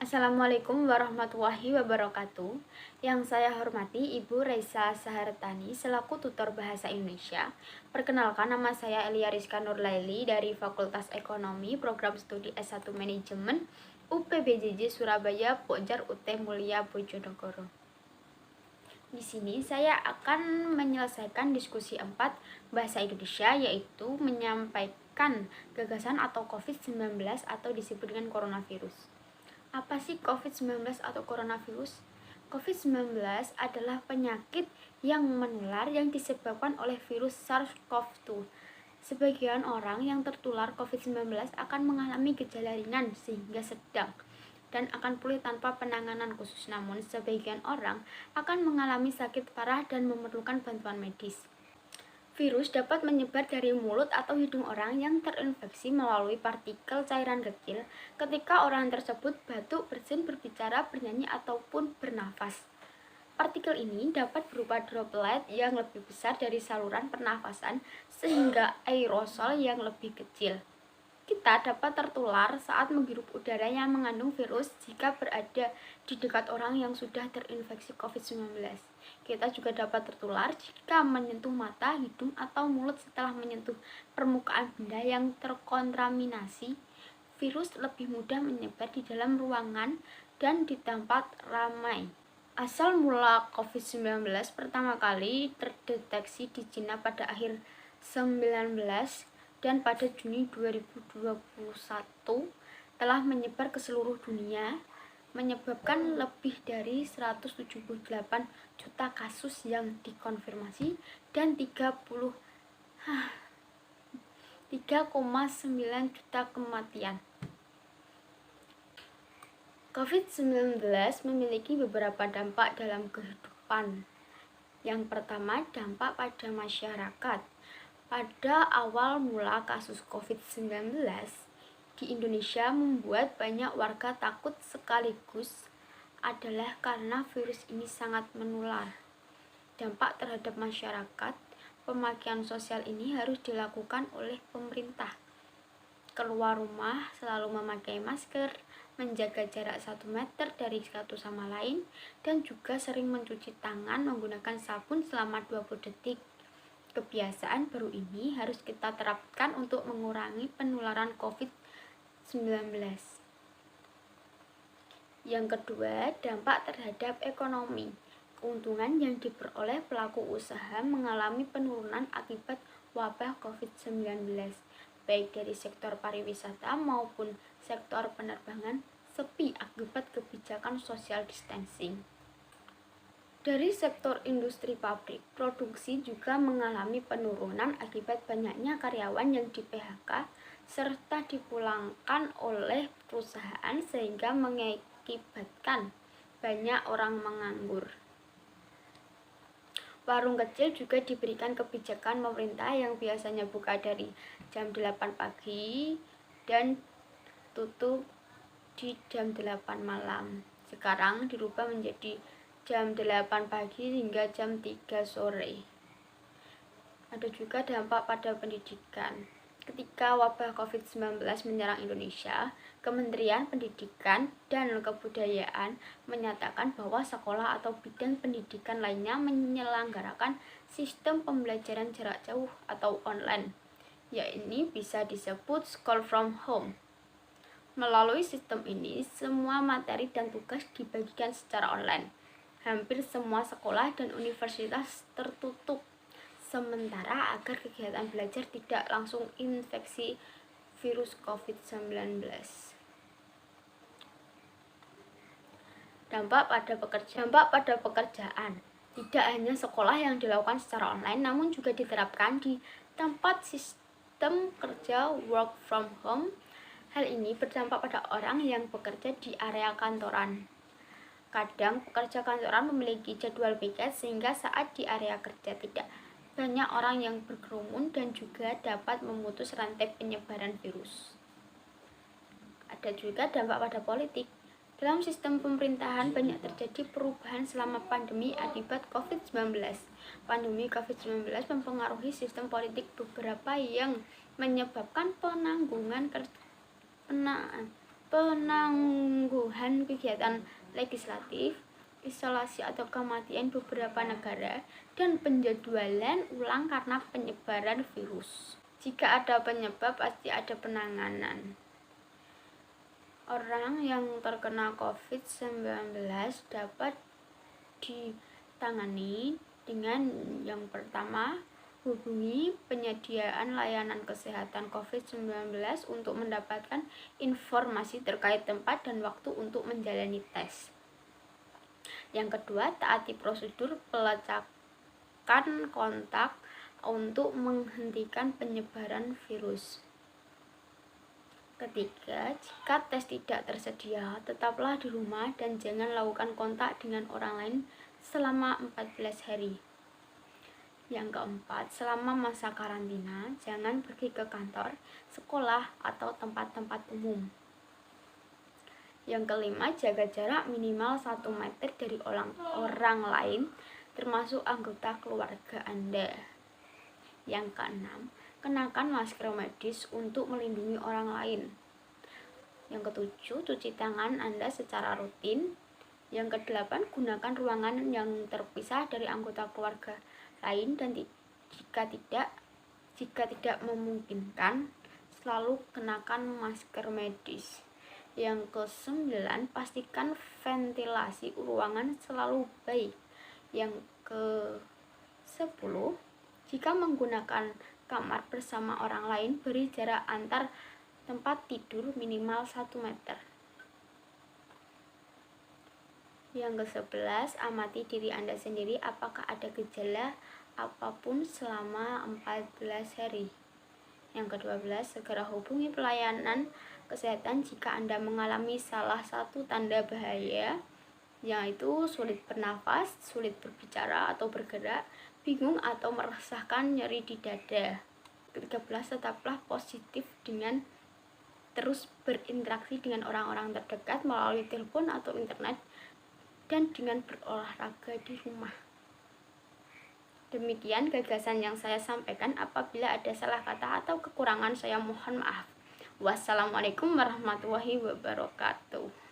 Assalamualaikum warahmatullahi wabarakatuh. Yang saya hormati Ibu Reisa Sahartani selaku tutor bahasa Indonesia. Perkenalkan, nama saya Elia Rizka Nurlaili dari Fakultas Ekonomi Program Studi S1 Manajemen UPBJJ Surabaya Pokjar UT Mulia Bojonegoro. Di sini saya akan menyelesaikan diskusi 4 bahasa Indonesia, yaitu menyampaikan gagasan atau COVID-19 atau disebut dengan coronavirus. Apa sih COVID-19 atau coronavirus? COVID-19 adalah penyakit yang menular yang disebabkan oleh virus SARS-CoV-2. Sebagian orang yang tertular COVID-19 akan mengalami gejala ringan sehingga sedang dan akan pulih tanpa penanganan khusus. Namun, sebagian orang akan mengalami sakit parah dan memerlukan bantuan medis. Virus dapat menyebar dari mulut atau hidung orang yang terinfeksi melalui partikel cairan kecil ketika orang tersebut batuk, bersin, berbicara, bernyanyi, ataupun bernafas. Partikel ini dapat berupa droplet yang lebih besar dari saluran pernafasan sehingga aerosol yang lebih kecil. Kita dapat tertular saat menghirup udara yang mengandung virus jika berada di dekat orang yang sudah terinfeksi COVID-19. Kita juga dapat tertular jika menyentuh mata, hidung, atau mulut setelah menyentuh permukaan benda yang terkontaminasi. Virus lebih mudah menyebar di dalam ruangan dan di tempat ramai. Asal mula COVID-19 pertama kali terdeteksi di Cina pada akhir 19 dan pada Juni 2021 telah menyebar ke seluruh dunia, menyebabkan lebih dari 178 juta kasus yang dikonfirmasi dan 3,9 juta kematian. COVID-19 memiliki beberapa dampak dalam kehidupan. Yang pertama, dampak pada masyarakat. Pada awal mula kasus COVID-19 di Indonesia membuat banyak warga takut, sekaligus adalah karena virus ini sangat menular. Dampak terhadap masyarakat, pemakaian sosial ini harus dilakukan oleh pemerintah. Keluar rumah selalu memakai masker, menjaga jarak 1 meter dari satu sama lain, dan juga sering mencuci tangan menggunakan sabun selama 20 detik. Kebiasaan baru ini harus kita terapkan untuk mengurangi penularan COVID-19. Yang kedua, dampak terhadap ekonomi. Keuntungan yang diperoleh pelaku usaha mengalami penurunan akibat wabah COVID-19, baik dari sektor pariwisata maupun sektor penerbangan sepi akibat kebijakan social distancing. Dari sektor industri pabrik, produksi juga mengalami penurunan akibat banyaknya karyawan yang di-PHK serta dipulangkan oleh perusahaan sehingga mengakibatkan banyak orang menganggur. Warung kecil juga diberikan kebijakan pemerintah yang biasanya buka dari jam 8 pagi dan tutup di jam 8 malam. Sekarang dirubah menjadi jam 8 pagi hingga jam 3 sore. Ada juga dampak pada pendidikan. Ketika wabah COVID-19 menyerang Indonesia, Kementerian Pendidikan dan Kebudayaan menyatakan bahwa sekolah atau bidang pendidikan lainnya menyelenggarakan sistem pembelajaran jarak jauh atau online, yaitu bisa disebut school from home. Melalui sistem ini, semua materi dan tugas dibagikan secara online. Hampir semua sekolah dan universitas tertutup sementara agar kegiatan belajar tidak langsung infeksi virus COVID-19. Dampak pada pekerjaan. Tidak hanya sekolah yang dilakukan secara online, namun juga diterapkan di tempat sistem kerja work from home. Hal ini berdampak pada orang yang bekerja di area kantoran. Kadang pekerja kantoran memiliki jadwal piket sehingga saat di area kerja tidak banyak orang yang berkerumun dan juga dapat memutus rantai penyebaran virus. Ada juga dampak pada politik. Dalam sistem pemerintahan banyak terjadi perubahan selama pandemi akibat COVID-19. Pandemi COVID-19 mempengaruhi sistem politik beberapa yang menyebabkan penangguhan kegiatan legislatif, isolasi atau kematian beberapa negara, dan penjadwalan ulang karena penyebaran virus. Jika ada penyebab, pasti ada penanganan. Orang yang terkena COVID-19 dapat ditangani dengan yang pertama, hubungi penyediaan layanan kesehatan COVID-19 untuk mendapatkan informasi terkait tempat dan waktu untuk menjalani tes. Yang kedua, taati prosedur pelacakan kontak untuk menghentikan penyebaran virus. Ketiga, jika tes tidak tersedia, tetaplah di rumah dan jangan lakukan kontak dengan orang lain selama 14 hari. Yang keempat, selama masa karantina, jangan pergi ke kantor, sekolah, atau tempat-tempat umum. Yang kelima, jaga jarak minimal 1 meter dari orang lain, termasuk anggota keluarga Anda. Yang keenam, kenakan masker medis untuk melindungi orang lain. Yang ketujuh, cuci tangan Anda secara rutin. Yang kedelapan, gunakan ruangan yang terpisah dari anggota keluarga lain, dan jika tidak memungkinkan, selalu kenakan masker medis. Yang kesembilan, pastikan ventilasi ruangan selalu baik. Yang ke-10, jika menggunakan kamar bersama orang lain, beri jarak antar tempat tidur minimal 1 meter. Yang ke-11, amati diri Anda sendiri apakah ada gejala apapun selama 14 hari. Yang ke-12, segera hubungi pelayanan kesehatan jika Anda mengalami salah satu tanda bahaya, yaitu sulit bernafas, sulit berbicara atau bergerak, bingung atau merasakan nyeri di dada. Ke-13, tetaplah positif dengan terus berinteraksi dengan orang-orang terdekat melalui telepon atau internet, dan dengan berolahraga di rumah. Demikian gagasan yang saya sampaikan. Apabila ada salah kata atau kekurangan, saya mohon maaf. Wassalamualaikum warahmatullahi wabarakatuh.